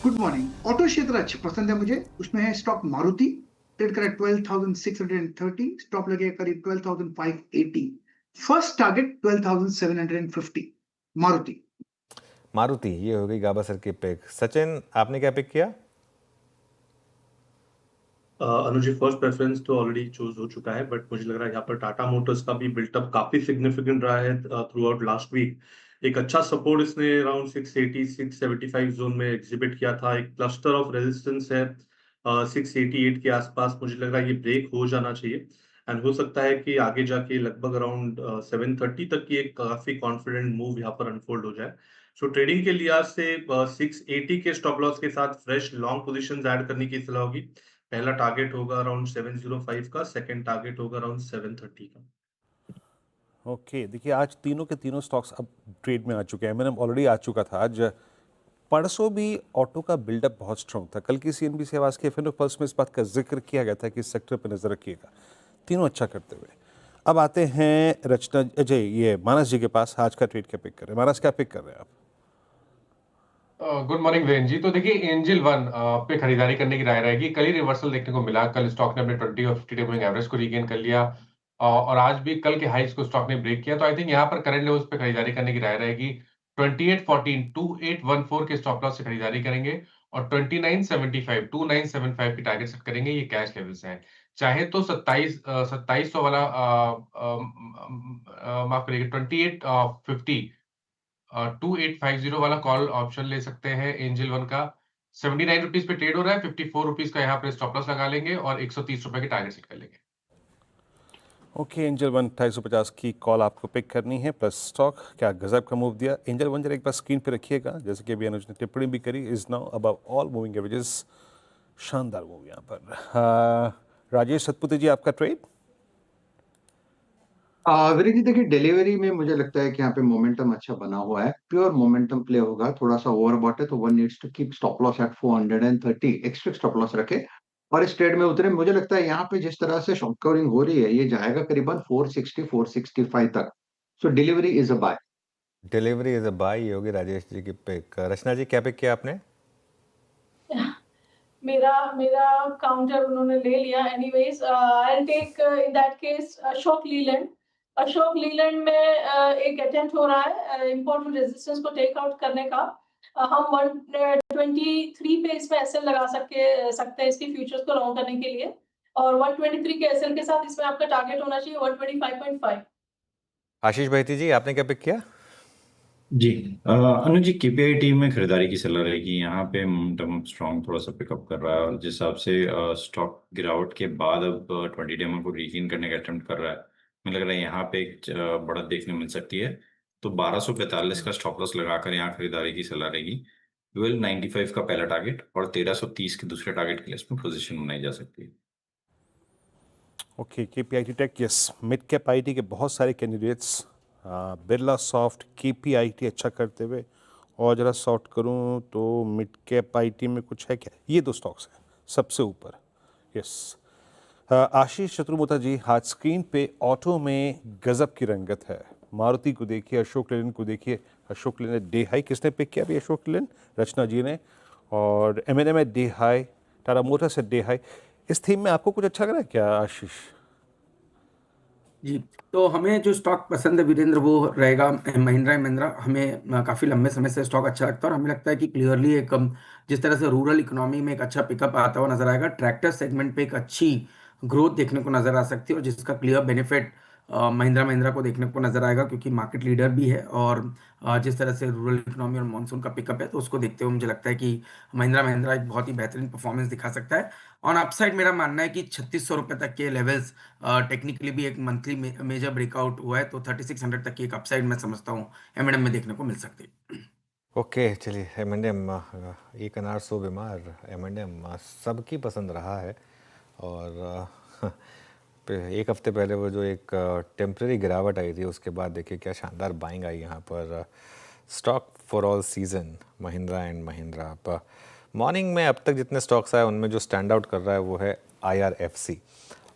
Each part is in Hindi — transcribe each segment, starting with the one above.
Good morning. ऑटो क्षेत्र अच्छा पसंद है मुझे। उसमें है स्टॉक मारुति, ट्रेड करा 12,630, स्टॉप लगेगा करीब 12,580, फर्स्ट टारगेट 12,750। मारुति। मारुति, ये हो गई गाबा सर की पिक। सचिन, आपने क्या पिक किया? अनुज, फर्स्ट प्रेफरेंस तो ऑलरेडी चूज हो चुका है, बट मुझे लग रहा है यहाँ पर टाटा मोटर्स का भी बिल्टअप काफी सिग्निफिकेंट रहा है थ्रू आउट लास्ट वीक। एक अच्छा सपोर्ट इसने अराउंड 680 675 जोन में एग्जिबिट किया था। एक क्लस्टर ऑफ रेजिस्टेंस है 688 के आसपास। मुझे लग रहा है ये ब्रेक हो जाना चाहिए एंड हो सकता है कि आगे जाके लगभग अराउंड 730 तक की एक काफी कॉन्फिडेंट मूव यहाँ पर अनफोल्ड हो जाए। सो ट्रेडिंग के लिहाज से 680 के स्टॉप लॉस के साथ फ्रेश लॉन्ग पोजीशंस ऐड करने की सलाह होगी। पहला टारगेट होगा अराउंड 705 का, सेकंड टारगेट होगा अराउंड 730 का। ओके, देखिए आज तीनों के तीनों स्टॉक्स अब ट्रेड में आ चुके हैं। मैंने ऑलरेडी आ चुका था आज। परसों भी ऑटो का बिल्डअप बहुत स्ट्रॉन्ग था। कल की सीएनबीसी आवाज़ के एफएनओ पल्स में इस बात का जिक्र किया गया था कि इस सेक्टर पर नजर रखिएगा। तीनों अच्छा करते हुए अब आते हैं रचना अजय, ये मानस जी के पास। आज का ट्रेड क्या पिक कर रहे हैं मानस? क्या पिक कर रहे हैं आप? गुड मॉर्निंग वेन जी। तो देखिए एंजल वन पे खरीदारी करने की राय रहेगी। कल ही रिवर्सल देखने को मिला। कल स्टॉक ने अपने 20 और 50 डे मूविंग एवरेज को रीगेन कर लिया और आज भी कल के हाइस को स्टॉक ने ब्रेक किया। तो आई थिंक यहाँ पर करंट लेवल्स पे खरीदारी करने की राय रहेगी। 2814 2814 के स्टॉप लॉस से खरीदारी करेंगे और 2975 2975 की टारगेट सेट करेंगे। ये कैश लेवल्स हैं। चाहे तो 2700 वाला माफ करिएगा 2850 2850 वाला कॉल ऑप्शन ले सकते हैं एंजल वन का। 79 रुपीज पे ट्रेड हो रहा है। 54 रुपीज का यहाँ पे स्टॉप लॉस लगा लेंगे और 130 रुपए की टारगेट सेट कर लेंगे। ओके, एंजल वन 250 की कॉल आपको पिक करनी है प्लस स्टॉक। क्या गजब का मूव दिया एंजल वन। जरा एक बार स्क्रीन पे रखिएगा, जैसे कि अभी अनुज ने टिप्पणी भी करी। Is now above all moving averages. शानदार मूव यहाँ पर। राजेश सतपुते जी, आपका ट्रेड? वीरे जी देखिए, डिलीवरी में मुझे लगता है कि यहाँ पे मोमेंटम अच्छा बना हुआ है। प्योर मोमेंटम प्ले होगा। थोड़ा सा ओवरबॉट है तो one needs to keep stop loss at 430, extra stop loss रखे और इस ट्रेड में उतरे। मुझे लगता है यहाँ पे जिस तरह से शॉर्ट कवरिंग हो रही है, ये जाएगा करीबन 460 465 तक। So delivery is a bye. Delivery is a bye, ये होगी राजेश जी की पिक। रचना जी, क्या पिक किया आपने? मेरा मेरा काउंटर उन्होंने ले लिया। Anyways I will take in that case Ashok Leyland. Ashok Leyland में एक अटेम्प्ट हो रहा है इंपॉर्टेंट रेजिस्टेंस को टेक आउट करने का। हम 123 पे इसमें एसएल लगा सकते हैं इसकी फ्यूचर्स को लॉन्ग करने के लिए और 123 के एसएल के साथ इसमें आपका टारगेट होना चाहिए 125.5। आशीष भाईती जी, आपने क्या पिक किया? जी अनुज जी, केपीआई टीम में खरीदारी की सलाह रहेगी। यहाँ पे मोमेंटम स्ट्रॉन्ग थोड़ा सा पिकअप कर रहा है और जिस हिसाब से स्टॉक गिरावट के बाद अब 20 डेमो को रीगेन करने का अटेम्प्ट कर रहा है। मुझे लग रहा है यहाँ पे एक बढ़त देखने मिल सकती है। तो 1245 का स्टॉप लॉस लगाकर यहाँ खरीदारी की सलाह रहेगी। 1295 का पहला टारगेट और 1330 के दूसरे टारगेट के लिए इसमें पोजीशन बनाई जा सकती है। Okay, KPIT Tech, yes. Mid cap IT के बहुत सारे कैंडिडेट्स, बिरला सॉफ्ट, केपीआईटी अच्छा करते हुए। और ज़रा सॉर्ट करूं तो मिड कैप आईटी में कुछ है क्या? ये दो स्टॉक्स हैं सबसे ऊपर, यस। आशीष चतुर्मोता जी, आज स्क्रीन पे ऑटो में गजब की रंगत है। मारुति को देखिए, अशोक लेलैंड को देखिए। अशोक लेलैंड डे हाई, किसने पिक किया अभी? अशोक लेलैंड, रचना जी ने। और एमएनएम है डे हाई, टाटा मोटर्स है डे हाई। इस थीम में आपको कुछ अच्छा लग रहा है क्या आशीष? जी, तो हमें जो स्टॉक पसंद है वीरेंद्र, वो रहेगा महिंद्रा एंड महिंद्रा। हमें काफ़ी लंबे समय से स्टॉक अच्छा लगता है और हमें लगता है कि क्लियरली एक जिस तरह से रूरल इकोनॉमी में एक अच्छा पिकअप आता हुआ नजर आएगा, ट्रैक्टर सेगमेंट पे एक अच्छी ग्रोथ देखने को नजर आ सकती है और जिसका क्लियर बेनिफिट महिंद्रा महिंद्रा को देखने को नजर आएगा क्योंकि मार्केट लीडर भी है और जिस तरह से रूरल इकोनॉमी और मानसून का पिकअप है, तो उसको देखते हुए मुझे लगता है कि महिंद्रा महिंद्रा एक बहुत ही बेहतरीन परफॉर्मेंस दिखा सकता है। ऑन अपसाइड मेरा मानना है कि 3600 रुपये तक के लेवल्स टेक्निकली भी एक मंथली मेजर ब्रेकआउट हुआ है, तो 3600 तक की एक अपसाइड मैं समझता हूँ एमएनएम में देखने को मिल सकती है। ओके, चलिए एम&एम, एक अनार सो बीमार। एम&एम सबकी पसंद रहा है और एक हफ्ते पहले वो जो एक टेम्परेरी गिरावट आई थी, उसके बाद देखिए क्या शानदार बाइंग आई यहाँ पर। Stock for all season, Mahindra and Mahindra. Morning में अब तक जितने स्टॉक्स आए उनमें जो स्टैंड आउट कर रहा है वो है IRFC।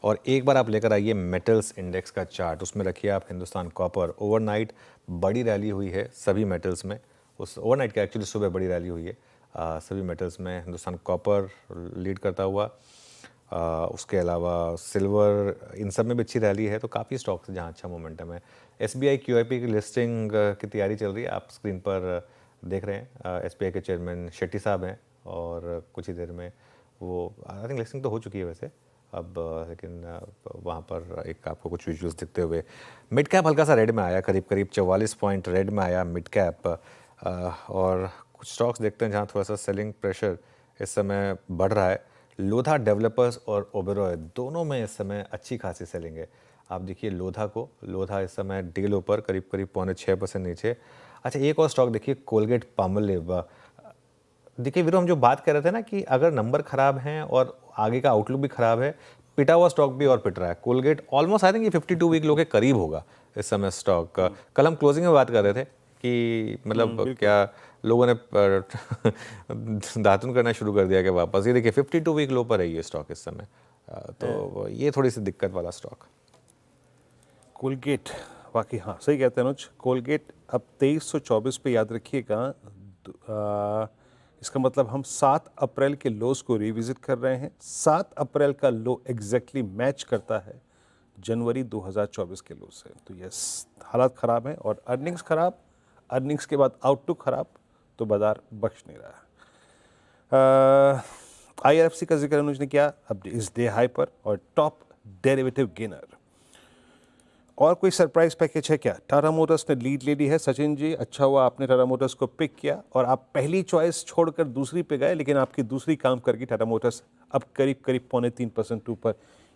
और एक बार आप लेकर आइए मेटल्स इंडेक्स का चार्ट, उसमें रखिए आप हिंदुस्तान कॉपर। ओवरनाइट बड़ी रैली हुई है सभी मेटल्स में। उस ओवरनाइट का एक्चुअली सुबह बड़ी रैली हुई है। सभी मेटल्स में हिंदुस्तान कॉपर लीड करता हुआ, उसके अलावा सिल्वर, इन सब में भी अच्छी रैली है। तो काफ़ी स्टॉक्स जहाँ अच्छा मोमेंटम है। SBI QIP की लिस्टिंग की तैयारी चल रही है, आप स्क्रीन पर देख रहे हैं। SBI के चेयरमैन शेट्टी साहब हैं और कुछ ही देर में वो, आई थिंक लिस्टिंग तो हो चुकी है वैसे अब, लेकिन वहाँ पर एक आपको कुछ विजुअल्स दिखते हुए। मिड कैप हल्का सा रेड में आया, करीब करीब 44 पॉइंट रेड में आया मिड कैप। और कुछ स्टॉक्स देखते हैं जहाँ थोड़ा सा सेलिंग प्रेशर इस समय बढ़ रहा है। लोधा डेवलपर्स और ओबेरॉय दोनों में इस समय अच्छी खासी सेलिंग है। आप देखिए लोधा इस समय डे लो पर करीब करीब 6.25% नीचे। अच्छा, एक और स्टॉक देखिए, कोलगेट पामोलिव। देखिए वीरो, हम जो बात कर रहे थे ना कि अगर नंबर खराब हैं और आगे का आउटलुक भी खराब है, पिटा हुआ स्टॉक भी और पिट रहा है। कोलगेट ऑलमोस्ट आई थिंक ये 52 वीक लो के करीब होगा इस समय स्टॉक। कल हम क्लोजिंग में बात कर रहे थे कि मतलब क्या लोगों ने दातुन करना शुरू कर दिया कि वापस। ये देखिए 52 वीक लो पर है ये स्टॉक इस समय। तो ये थोड़ी सी दिक्कत वाला स्टॉक। कोलगेट बाकी, हाँ सही कहते हैं अनुज, कोलगेट अब 2324 पे याद रखिएगा। इसका मतलब हम 7 अप्रैल के लोस को रिविजिट कर रहे हैं। 7 अप्रैल का लो एग्जैक्टली मैच करता है जनवरी 2024 के लो से। तो यस, हालात ख़राब हैं और अर्निंग्स ख़राब, अर्निंग्स के बाद आउटलुक ख़राब, तो बाजार बख्श नहीं रहा। IRFC का जिक्र अनुज ने किया, अब इस डे हाई पर और टॉप डेरिवेटिव गेनर। और कोई सरप्राइज पैकेज है क्या? टाटा मोटर्स ने लीड ले ली है। सचिन जी, अच्छा हुआ आपने टाटा मोटर्स को पिक किया और आप पहली चॉइस छोड़कर दूसरी पे गए, लेकिन आपकी दूसरी काम कर गई। टाटा मोटर्स अब करीब करीब 0.3% ऊपर।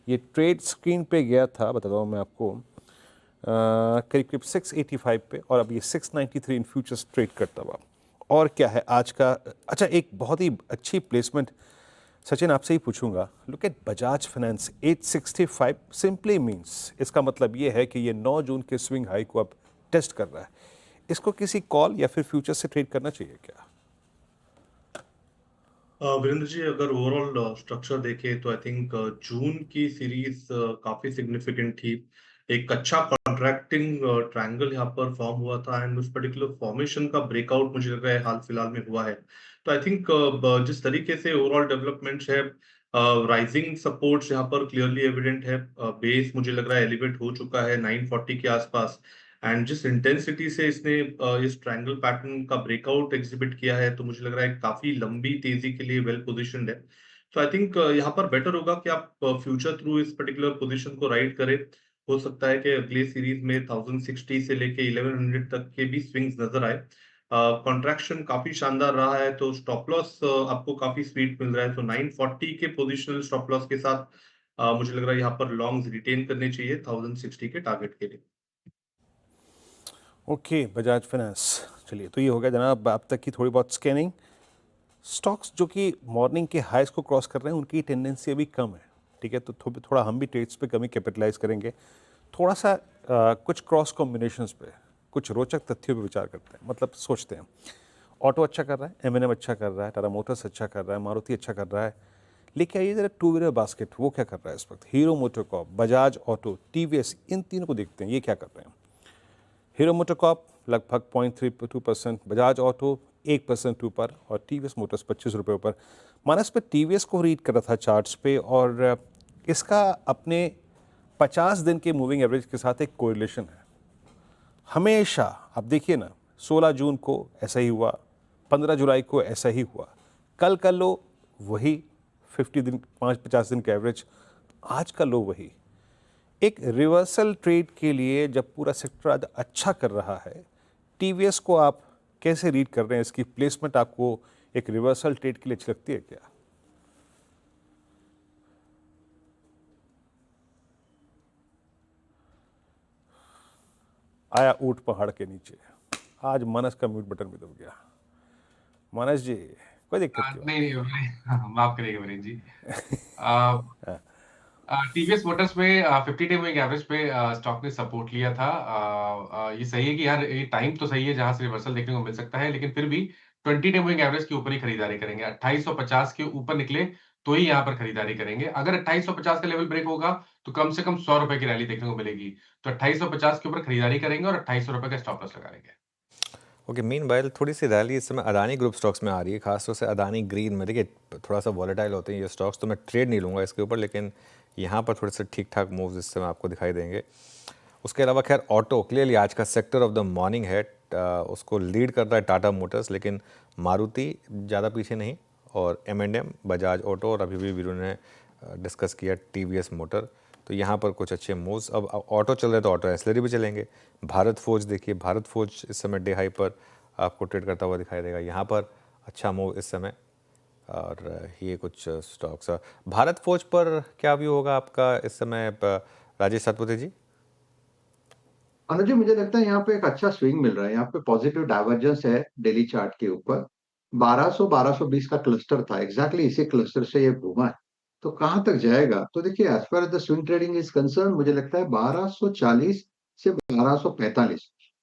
ये ट्रेड स्क्रीन पे गया था, बताता हूँ मैं आपको, करीब करीब 685 पे, और अब ये 693 इन फ्यूचर्स ट्रेड करता हुआ। और क्या है आज का? अच्छा, एक बहुत ही अच्छी प्लेसमेंट सचिन आपसे ही पूछूंगा। Look at Bajaj finance 865 simply means, इसका मतलब ये है कि ये 9 जून के स्विंग हाई को अब टेस्ट कर रहा है। इसको किसी कॉल या फिर फ्यूचर से ट्रेड करना चाहिए क्या? वीरेंद्र जी, अगर ओवरऑल स्ट्रक्चर देखें तो आई थिंक जून की सीरीज काफी सिग्निफिकेंट थी। एक अच्छा कॉन्ट्रैक्टिंग ट्रायंगल यहाँ पर फॉर्म हुआ था एंड उस पर्टिकुलर फॉर्मेशन का ब्रेकआउट मुझे लग रहा है हाल फिलहाल में हुआ है। तो आई थिंक जिस तरीके से ओवरऑल डेवलपमेंट्स है, राइजिंग सपोर्ट्स यहाँ पर क्लियरली एविडेंट है। बेस मुझे लग रहा है एलिवेट हो चुका है 940 के आसपास, एंड जिस इंटेंसिटी से इसने इस ट्रायंगल पैटर्न का ब्रेकआउट एग्जिबिट किया है, तो मुझे लग रहा है काफी लंबी तेजी के लिए वेल पोजिशनड है। तो आई थिंक यहाँ पर बेटर होगा कि आप फ्यूचर थ्रू इस पर्टिकुलर पोजीशन को राइड करें। हो सकता है कि अगले सीरीज में 1060 से लेके 1100 तक के भी स्विंग्स नजर आए। कॉन्ट्रैक्शन काफी शानदार रहा है, तो स्टॉप लॉस आपको काफी स्वीट मिल रहा है। तो 940 के पोजिशनल स्टॉप लॉस के साथ मुझे लग रहा है यहाँ पर लॉन्ग्स रिटेन करने चाहिए 1060 के टारगेट के लिए। Okay, Bajaj finance. चलिए, तो ये हो गया जनाब अब तक की थोड़ी बहुत स्कैनिंग। स्टॉक्स जो कि मॉर्निंग के हाइस को क्रॉस कर रहे हैं, उनकी टेंडेंसी अभी कम है, ठीक है। तो थोड़ा हम भी ट्रेड्स पे कमी कैपिटलाइज करेंगे। थोड़ा सा कुछ क्रॉस कॉम्बिनेशंस पे, कुछ रोचक तथ्यों पे विचार करते हैं, मतलब सोचते हैं। ऑटो अच्छा कर रहा है, M&M अच्छा कर रहा है, टाटा मोटर्स अच्छा कर रहा है, मारुति अच्छा कर रहा है। लेके आइए जरा टू व्हीलर बास्केट, वो क्या कर रहा है इस वक्त? Hero MotoCorp, Bajaj auto, TVS, इन तीनों को देखते हैं ये क्या कर रहे हैं। हीरो मोटोकॉर्प लगभग 0.32%, बजाज ऑटो 1% ऊपर और TVS मोटर्स 25 रुपये ऊपर। मानस पे TVS को रीड कर रहा था चार्ट्स पे, और इसका अपने 50 दिन के मूविंग एवरेज के साथ एक कोरिलेशन है। हमेशा आप देखिए ना, 16 जून को ऐसा ही हुआ, 15 जुलाई को ऐसा ही हुआ, कल का लो वही 50 दिन का एवरेज, आज का लो वही। एक रिवर्सल ट्रेड के लिए जब पूरा सेक्टर आज अच्छा कर रहा है, TVS को आप कैसे रीड कर रहे हैं? इसकी प्लेसमेंट आपको एक रिवर्सल ट्रेड के लिए अच्छी लगती है क्या? आया ऊंट पहाड़ के नीचे। आज मानस का म्यूट बटन भी दब गया। मानस जी, कोई दिक्कत नहीं, माफ करिएगा वीरेंद्र जी। TVS मोटर्स में 50 डे मूविंग एवरेज पे स्टॉक ने सपोर्ट लिया था। ये सही है कि यार ये टाइम तो सही है जहां से रिवर्सल देखने को मिल सकता है, लेकिन फिर भी 20 डे मूविंग एवरेज के ऊपर ही खरीदारी करेंगे। 2850 के ऊपर निकले तो ही यहाँ पर खरीदारी करेंगे। अगर 2850 का लेवल ब्रेक होगा तो कम से कम 100 रुपए की रैली देखने को मिलेगी। तो 2850 के ऊपर खरीदारी करेंगे और 2800 रुपए का स्टॉप लॉस लगा लेंगे। ओके, मीनवाइल थोड़ी सी रैली इस समय अदानी ग्रुप स्टॉक्स में आ रही है, खासतौर से अदानी ग्रीन में। देखिए थोड़ा सा वॉलेटाइल होते हैं ये स्टॉक्स, तो मैं ट्रेड नहीं लूँगा इसके ऊपर, लेकिन यहाँ पर थोड़े से ठीक ठाक मूव्स इस समय आपको दिखाई देंगे। उसके अलावा खैर ऑटो क्लियरली आज का सेक्टर ऑफ द मॉर्निंग है, उसको लीड कर रहा है टाटा मोटर्स, लेकिन मारुति ज़्यादा पीछे नहीं, और M&M, बजाज ऑटो, और अभी भी वीरू ने डिस्कस किया TVS मोटर। तो यहाँ पर कुछ अच्छे मूव्स। अब ऑटो चल रहे तो ऑटो एंसिलरी भी चलेंगे। भारत फोर्ज देखिए, भारत फोर्ज इस समय डे हाई पर आपको ट्रेड करता हुआ दिखाई देगा, यहाँ पर अच्छा मूव इस समय। और ये कुछ स्टॉक्स, भारत फोर्ज पर क्या व्यू होगा आपका इस समय राजेश सतपथी जी? अनुज जी, मुझे लगता है यहाँ पे एक अच्छा स्विंग मिल रहा है। यहाँ पे पॉजिटिव डाइवर्जेंस है डेली चार्ट के ऊपर। 1200-1220 का क्लस्टर था, एग्जैक्टली इसी क्लस्टर से ये घूमा है। तो कहाँ तक जाएगा? तो देखिए, as far the swing trading is concern, मुझे लगता है 1240 से 1245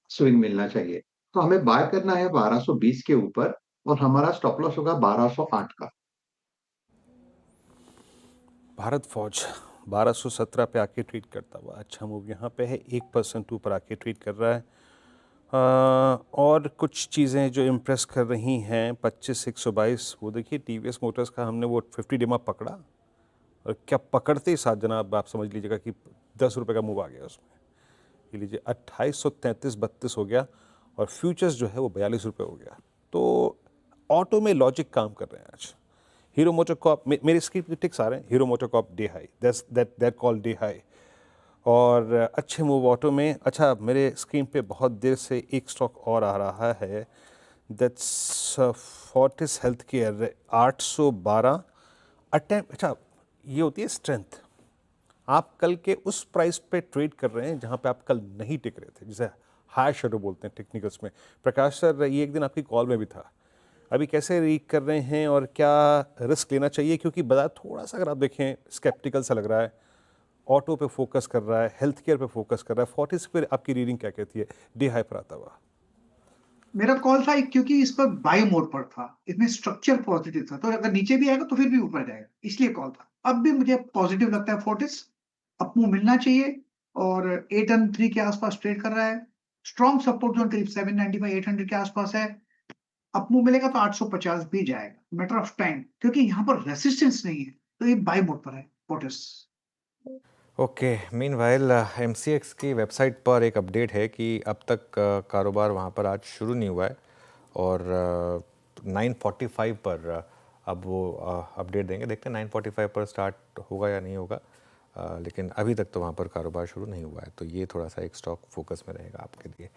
स्विंग मिलना चाहिए। तो हमें बाय करना है 1220 के ऊपर, और हमारा स्टॉप लॉस होगा 1208 का। भारत फौज 1217 पे आके ट्रेड करता हुआ अच्छा मूव यहाँ पे है, 1% ऊपर आके ट्रेड कर रहा है। और कुछ चीज़ें जो इम्प्रेस कर रही हैं, 25,122, वो देखिए TVS मोटर्स का हमने वो 50 डेमा पकड़ा, और क्या पकड़ते ही साथ जनाब आप समझ लीजिएगा कि 10 रुपये का मूव आ गया उसमें। ये लीजिए 2833-32 हो गया, और फ्यूचर्स जो है वो 42 रुपये हो गया। तो ऑटो में लॉजिक काम कर रहे हैं आज। हीरो मोटोकॉर्प, मेरे स्क्रीन पे टिक्स आ रहे हैं, hero MotoCorp day high, that call day high, और अच्छे मूव ऑटो में। अच्छा, मेरे स्क्रीन पे बहुत देर से एक स्टॉक और आ रहा है, that's Fortis health care 812 attempt. अच्छा, ये होती है स्ट्रेंथ। आप कल के उस प्राइस पे ट्रेड कर रहे हैं जहां पे आप कल नहीं टिक रहे थे, जिसे हाई शेडो बोलते हैं टेक्निकल्स में। प्रकाश सर, ये एक दिन आपकी कॉल में भी था। अभी कैसे रीड कर रहे हैं और क्या रिस्क लेना चाहिए? क्योंकि बाजार थोड़ा सा, अगर आप देखें, स्केप्टिकल सा लग रहा है। ऑटो पे फोकस कर रहा है, हेल्थ केयर पे फोकस कर रहा है। फोर्टिस पे आपकी रीडिंग क्या कहती है डे हाई पर आता हुआ? मेरा कॉल था क्योंकि इस पर बाय मोड पर था, इसमें स्ट्रक्चर पॉजिटिव था, तो अगर नीचे भी आएगा तो फिर भी ऊपर जाएगा, इसलिए कॉल था। अब भी मुझे पॉजिटिव लगता है फोर्टिस, अप मूव मिलना चाहिए, और 803 के आसपास ट्रेड कर रहा है। स्ट्रॉन्ग सपोर्ट जोन करीब 795-800 के आसपास है। अप मूव मिलेगा तो 850 भी जाएगा, मैटर ऑफ टाइम, क्योंकि यहाँ पर रेसिस्टेंस नहीं है, तो ये बाय मोड पर है फोर्टिस। ओके, मीनवाइल MCX की वेबसाइट पर एक अपडेट है कि अब तक कारोबार वहाँ पर आज शुरू नहीं हुआ है, और 9:45 पर अब वो अपडेट देंगे। देखते हैं 9:45 पर स्टार्ट होगा या नहीं होगा, लेकिन अभी तक तो वहाँ पर कारोबार शुरू नहीं हुआ है। तो ये थोड़ा सा एक स्टॉक फोकस में रहेगा आपके लिए।